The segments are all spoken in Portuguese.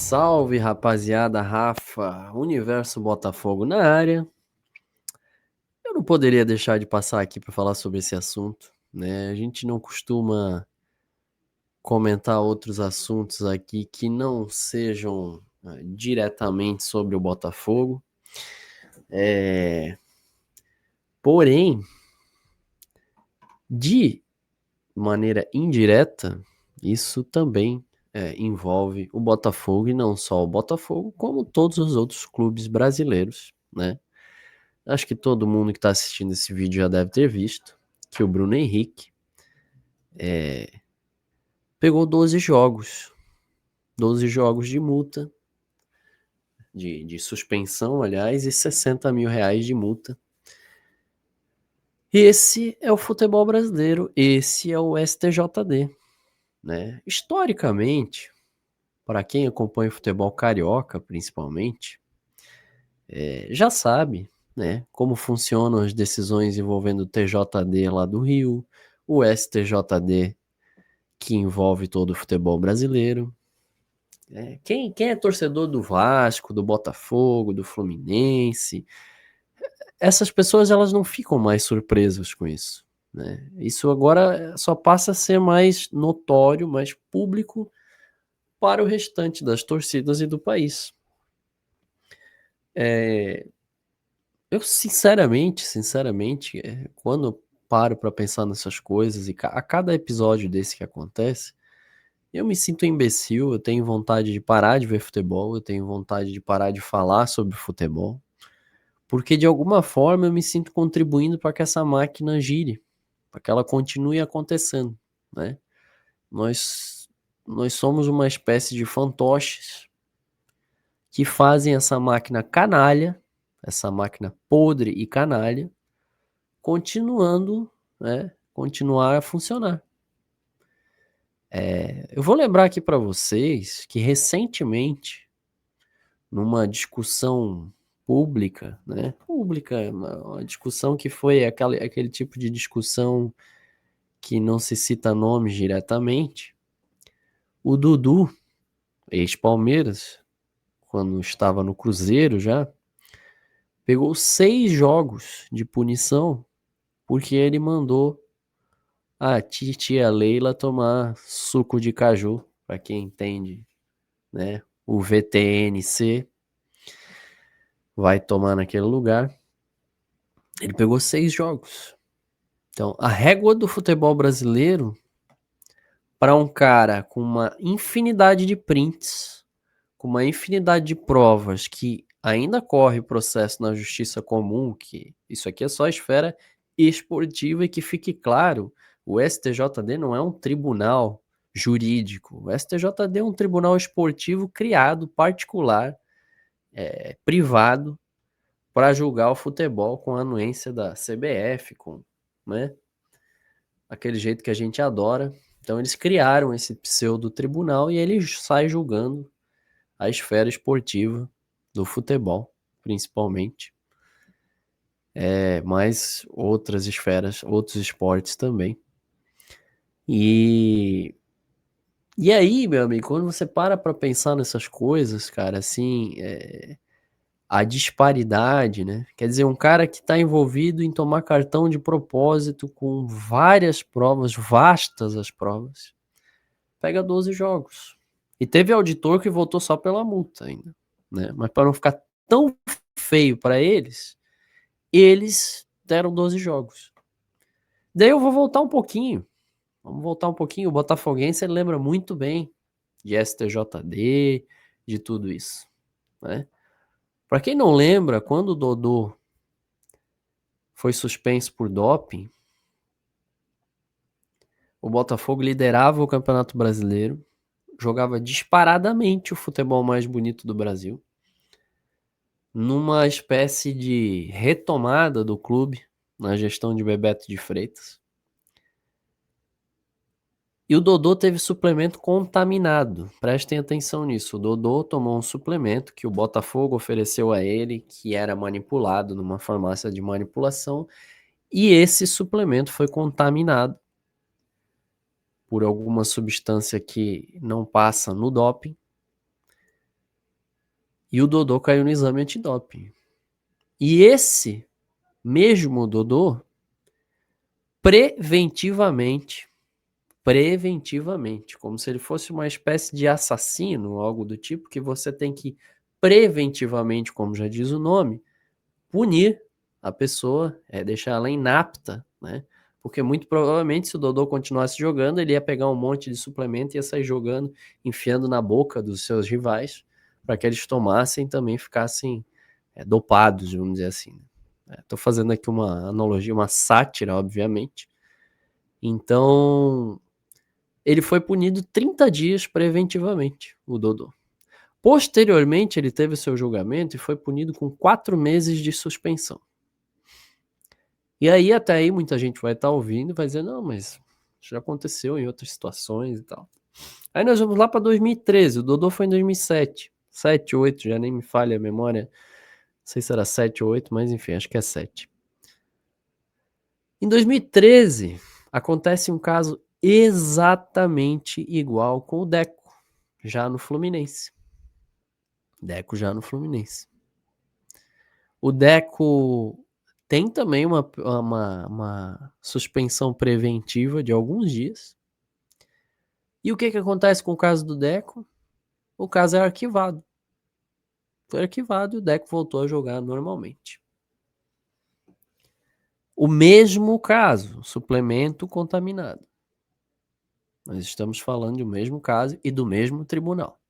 Salve, rapaziada, Rafa, Universo Botafogo na área. Eu não poderia deixar de passar aqui para falar sobre esse assunto, né? A gente não costuma comentar outros assuntos aqui que não sejam diretamente sobre o Botafogo. Porém, de maneira indireta, isso também envolve o Botafogo e não só o Botafogo, como todos os outros clubes brasileiros, né? Acho que todo mundo que está assistindo esse vídeo já deve ter visto que o Bruno Henrique pegou 12 jogos de multa, de suspensão, aliás, e 60 mil reais de multa. Esse é o futebol brasileiro, esse é o STJD, né? Historicamente, para quem acompanha o futebol carioca, principalmente, já sabe, né, como funcionam as decisões envolvendo o TJD lá do Rio, o STJD que envolve todo o futebol brasileiro. Quem é torcedor do Vasco, do Botafogo, do Fluminense, essas pessoas elas não ficam mais surpresas com isso, né? Isso agora só passa a ser mais notório, mais público para o restante das torcidas e do país. Eu sinceramente, quando eu paro para pensar nessas coisas e a cada episódio desse que acontece, eu me sinto imbecil, eu tenho vontade de parar de ver futebol, eu tenho vontade de parar de falar sobre futebol, porque de alguma forma eu me sinto contribuindo para que essa máquina gire, para que ela continue acontecendo, né? Nós, nós somos uma espécie de fantoches que fazem essa máquina canalha, essa máquina podre e canalha, continuando, né? Continuar a funcionar. Eu vou lembrar aqui para vocês que recentemente, numa discussão pública, né? Pública, uma discussão que foi aquele tipo de discussão que não se cita nomes diretamente. O Dudu, ex-Palmeiras, quando estava no Cruzeiro já, pegou 6 jogos de punição porque ele mandou a tia Leila tomar suco de caju, para quem entende, né? O VTNC vai tomar naquele lugar. Ele pegou 6 jogos. Então, a régua do futebol brasileiro para um cara com uma infinidade de prints, com uma infinidade de provas que ainda corre o processo na justiça comum, que isso aqui é só a esfera esportiva e que fique claro, o STJD não é um tribunal jurídico, o STJD é um tribunal esportivo criado, particular, privado, para julgar o futebol com a anuência da CBF, com, né, aquele jeito que a gente adora. Então eles criaram esse pseudo tribunal e ele sai julgando a esfera esportiva do futebol, principalmente. Mas outras esferas, outros esportes também. E aí, meu amigo, quando você para pensar nessas coisas, cara, assim, a disparidade, né? Quer dizer, um cara que está envolvido em tomar cartão de propósito com várias provas, vastas as provas, pega 12 jogos. E teve auditor que votou só pela multa ainda, né? Mas para não ficar tão feio para eles deram 12 jogos. Daí eu vou voltar um pouquinho. Vamos voltar um pouquinho. O botafoguense ele lembra muito bem de STJD, de tudo isso, né? Para quem não lembra, quando o Dodô foi suspenso por doping, o Botafogo liderava o Campeonato Brasileiro, jogava disparadamente o futebol mais bonito do Brasil, numa espécie de retomada do clube na gestão de Bebeto de Freitas. E o Dodô teve suplemento contaminado. Prestem atenção nisso. O Dodô tomou um suplemento que o Botafogo ofereceu a ele, que era manipulado numa farmácia de manipulação, e esse suplemento foi contaminado por alguma substância que não passa no doping. E o Dodô caiu no exame antidoping. E esse mesmo Dodô, preventivamente, como se ele fosse uma espécie de assassino, algo do tipo, que você tem que preventivamente, como já diz o nome, punir a pessoa, deixar ela inapta, né? Porque muito provavelmente, se o Dodô continuasse jogando, ele ia pegar um monte de suplemento e ia sair jogando, enfiando na boca dos seus rivais, para que eles tomassem e também ficassem dopados, vamos dizer assim. Estou fazendo aqui uma analogia, uma sátira, obviamente. Então, ele foi punido 30 dias preventivamente, o Dodô. Posteriormente, ele teve seu julgamento e foi punido com 4 meses de suspensão. E aí, até aí, muita gente vai estar ouvindo e vai dizer, não, mas já aconteceu em outras situações e tal. Aí nós vamos lá para 2013, o Dodô foi em 2007. 7, 8, já nem me falha a memória. Não sei se era 7 ou 8, mas enfim, acho que é 7. Em 2013, acontece um caso exatamente igual com o Deco, já no Fluminense. O Deco tem também uma suspensão preventiva de alguns dias. E o que acontece com o caso do Deco? O caso é arquivado. Foi arquivado e o Deco voltou a jogar normalmente. O mesmo caso, suplemento contaminado. Nós estamos falando do mesmo caso e do mesmo tribunal.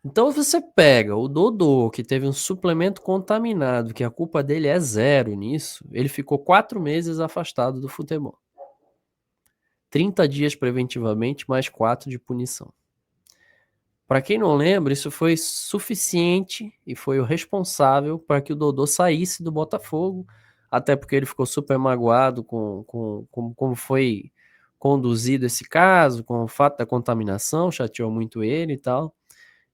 Então você pega o Dodô, que teve um suplemento contaminado, que a culpa dele é zero nisso, ele ficou 4 meses afastado do futebol. 30 dias preventivamente, mais 4 de punição. Para quem não lembra, isso foi suficiente e foi o responsável para que o Dodô saísse do Botafogo, até porque ele ficou super magoado com como foi conduzido esse caso, com o fato da contaminação, chateou muito ele e tal.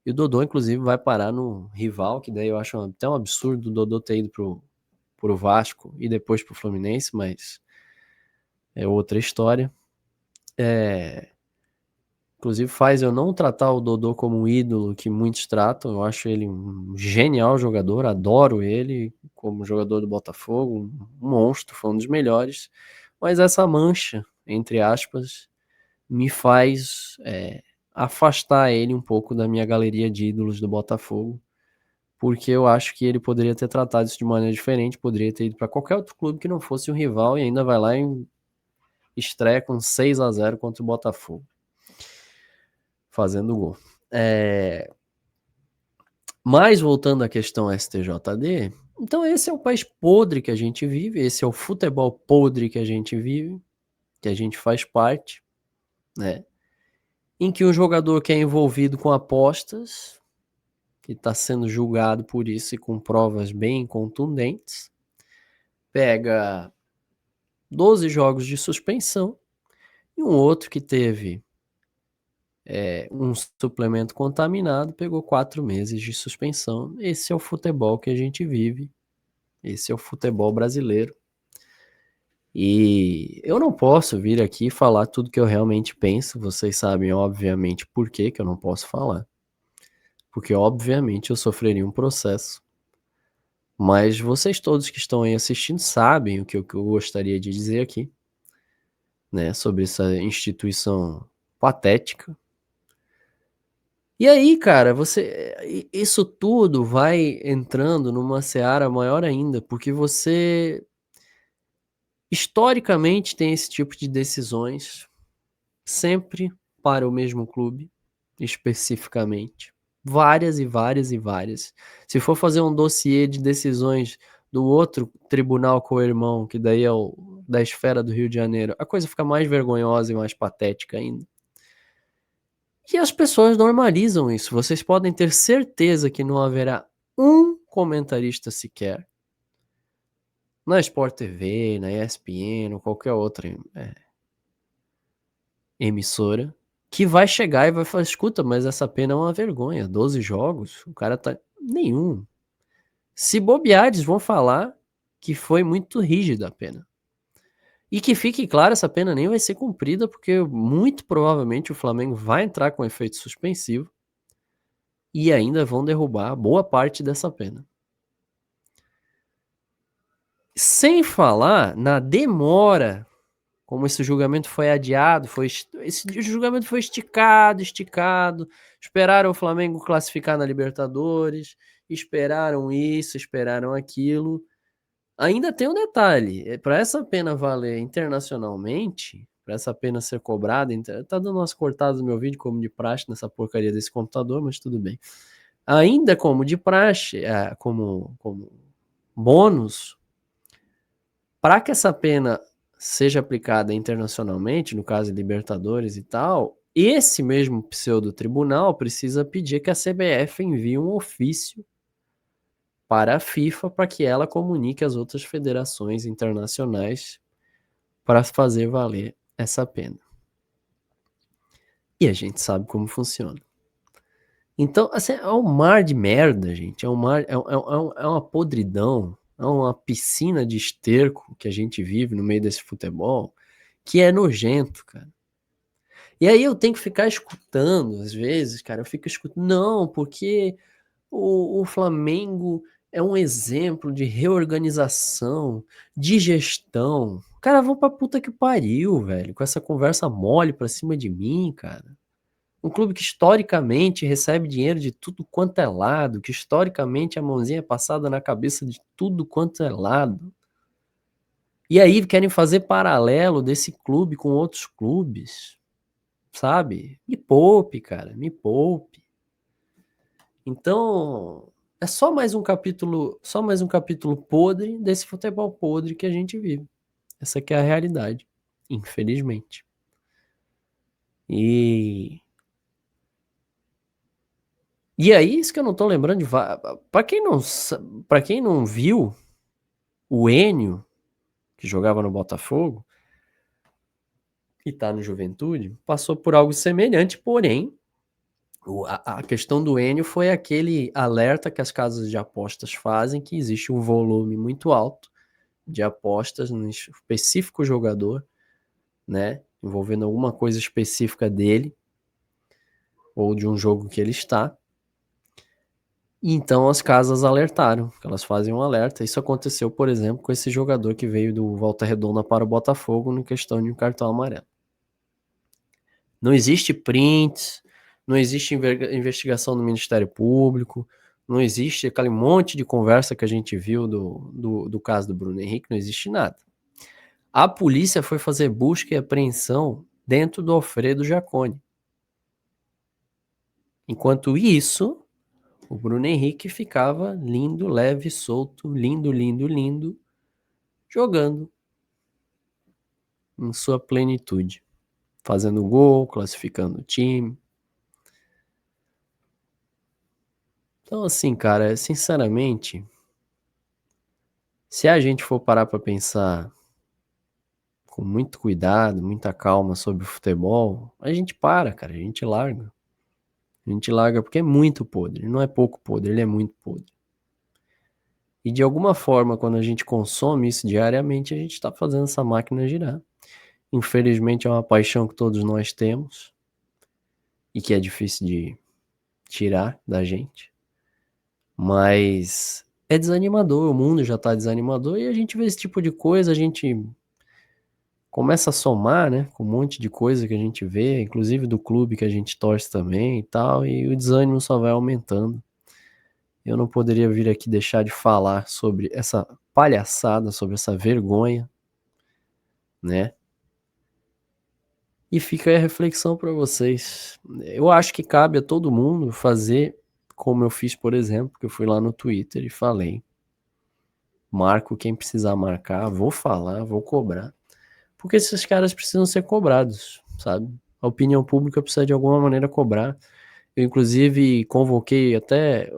E o Dodô, inclusive, vai parar no rival, que daí eu acho até um absurdo o Dodô ter ido pro Vasco e depois pro Fluminense, mas é outra história. Inclusive faz eu não tratar o Dodô como um ídolo que muitos tratam. Eu acho ele um genial jogador, adoro ele como jogador do Botafogo, um monstro, foi um dos melhores. Mas essa mancha, entre aspas, me faz afastar ele um pouco da minha galeria de ídolos do Botafogo, porque eu acho que ele poderia ter tratado isso de maneira diferente, poderia ter ido para qualquer outro clube que não fosse um rival e ainda vai lá e estreia com 6-0 contra o Botafogo, fazendo gol. Mas voltando à questão STJD, então esse é o país podre que a gente vive, esse é o futebol podre que a gente vive, que a gente faz parte, né? Em que um jogador que é envolvido com apostas, que está sendo julgado por isso e com provas bem contundentes, pega 12 jogos de suspensão, e um outro que teve um suplemento contaminado pegou 4 meses de suspensão. Esse é o futebol que a gente vive, esse é o futebol brasileiro. E eu não posso vir aqui falar tudo que eu realmente penso, vocês sabem obviamente por que eu não posso falar. Porque obviamente eu sofreria um processo. Mas vocês todos que estão aí assistindo sabem o que eu gostaria de dizer aqui, né, sobre essa instituição patética. E aí, cara, isso tudo vai entrando numa seara maior ainda, porque você historicamente tem esse tipo de decisões sempre para o mesmo clube, especificamente. Várias e várias e várias. Se for fazer um dossiê de decisões do outro tribunal co-irmão, que daí é o da esfera do Rio de Janeiro, a coisa fica mais vergonhosa e mais patética ainda. E as pessoas normalizam isso. Vocês podem ter certeza que não haverá um comentarista sequer na Sport TV, na ESPN ou qualquer outra emissora que vai chegar e vai falar, escuta, mas essa pena é uma vergonha, 12 jogos, o cara tá... Nenhum. Se bobear, eles vão falar que foi muito rígida a pena. E que fique claro, essa pena nem vai ser cumprida, porque muito provavelmente o Flamengo vai entrar com efeito suspensivo e ainda vão derrubar boa parte dessa pena. Sem falar na demora, como esse julgamento foi adiado, esse julgamento foi esticado, esperaram o Flamengo classificar na Libertadores, esperaram isso, esperaram aquilo. Ainda tem um detalhe, para essa pena valer internacionalmente, para essa pena ser cobrada, tá dando umas cortadas no meu vídeo como de praxe nessa porcaria desse computador, mas tudo bem. Ainda como de praxe, como bônus, para que essa pena seja aplicada internacionalmente, no caso de Libertadores e tal, esse mesmo pseudo-tribunal precisa pedir que a CBF envie um ofício para a FIFA para que ela comunique às outras federações internacionais para fazer valer essa pena. E a gente sabe como funciona. Então, assim, é um mar de merda, gente. É uma podridão, é uma piscina de esterco que a gente vive no meio desse futebol, que é nojento, cara. E aí eu tenho que ficar escutando, às vezes, cara, eu fico escutando, não, porque o Flamengo é um exemplo de reorganização, de gestão. Cara, vão pra puta que pariu, velho, com essa conversa mole pra cima de mim, cara. Um clube que historicamente recebe dinheiro de tudo quanto é lado, que historicamente a mãozinha é passada na cabeça de tudo quanto é lado. E aí querem fazer paralelo desse clube com outros clubes, sabe? Me poupe, cara, me poupe. Então, é só mais um capítulo podre desse futebol podre que a gente vive. Essa aqui é a realidade, infelizmente. E aí, isso que eu não tô lembrando de. Pra quem não viu, o Enio, que jogava no Botafogo, e tá no Juventude, passou por algo semelhante, porém, a questão do Enio foi aquele alerta que as casas de apostas fazem, que existe um volume muito alto de apostas no específico jogador, né? Envolvendo alguma coisa específica dele, ou de um jogo que ele está. Então as casas alertaram, elas fazem um alerta. Isso aconteceu, por exemplo, com esse jogador que veio do Volta Redonda para o Botafogo no questão de um cartão amarelo. Não existe prints, não existe investigação do Ministério Público, não existe aquele monte de conversa que a gente viu do caso do Bruno Henrique, não existe nada. A polícia foi fazer busca e apreensão dentro do Alfredo Jaconi. Enquanto isso, o Bruno Henrique ficava lindo, leve, solto, lindo, jogando em sua plenitude, fazendo gol, classificando o time. Então, assim, cara, sinceramente, se a gente for parar para pensar com muito cuidado, muita calma sobre o futebol, a gente para, cara, a gente larga. A gente larga porque é muito podre, não é pouco podre, ele é muito podre. E de alguma forma, quando a gente consome isso diariamente, a gente está fazendo essa máquina girar. Infelizmente é uma paixão que todos nós temos e que é difícil de tirar da gente. Mas é desanimador, o mundo já tá desanimador e a gente vê esse tipo de coisa, a gente começa a somar, né, com um monte de coisa que a gente vê, inclusive do clube que a gente torce também e tal, e o desânimo só vai aumentando. Eu não poderia vir aqui deixar de falar sobre essa palhaçada, sobre essa vergonha, né? E fica aí a reflexão para vocês. Eu acho que cabe a todo mundo fazer como eu fiz, por exemplo, que eu fui lá no Twitter e falei. Marco quem precisar marcar, vou falar, vou cobrar. Porque esses caras precisam ser cobrados, sabe? A opinião pública precisa de alguma maneira cobrar. Eu, inclusive, convoquei até.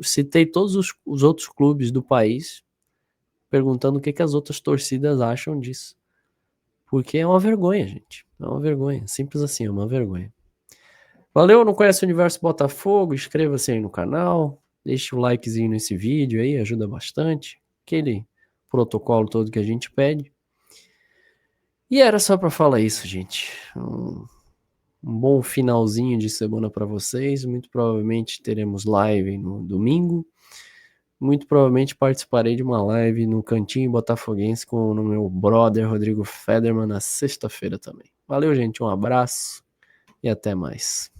Citei todos os outros clubes do país, perguntando o que as outras torcidas acham disso. Porque é uma vergonha, gente. É uma vergonha. Simples assim, é uma vergonha. Valeu, não conhece o Universo Botafogo? Inscreva-se aí no canal. Deixe o likezinho nesse vídeo aí, ajuda bastante. Aquele protocolo todo que a gente pede. E era só pra falar isso, gente. Um bom finalzinho de semana para vocês. Muito provavelmente teremos live no domingo. Muito provavelmente participarei de uma live no Cantinho Botafoguense com o meu brother Rodrigo Federman na sexta-feira também. Valeu, gente. Um abraço e até mais.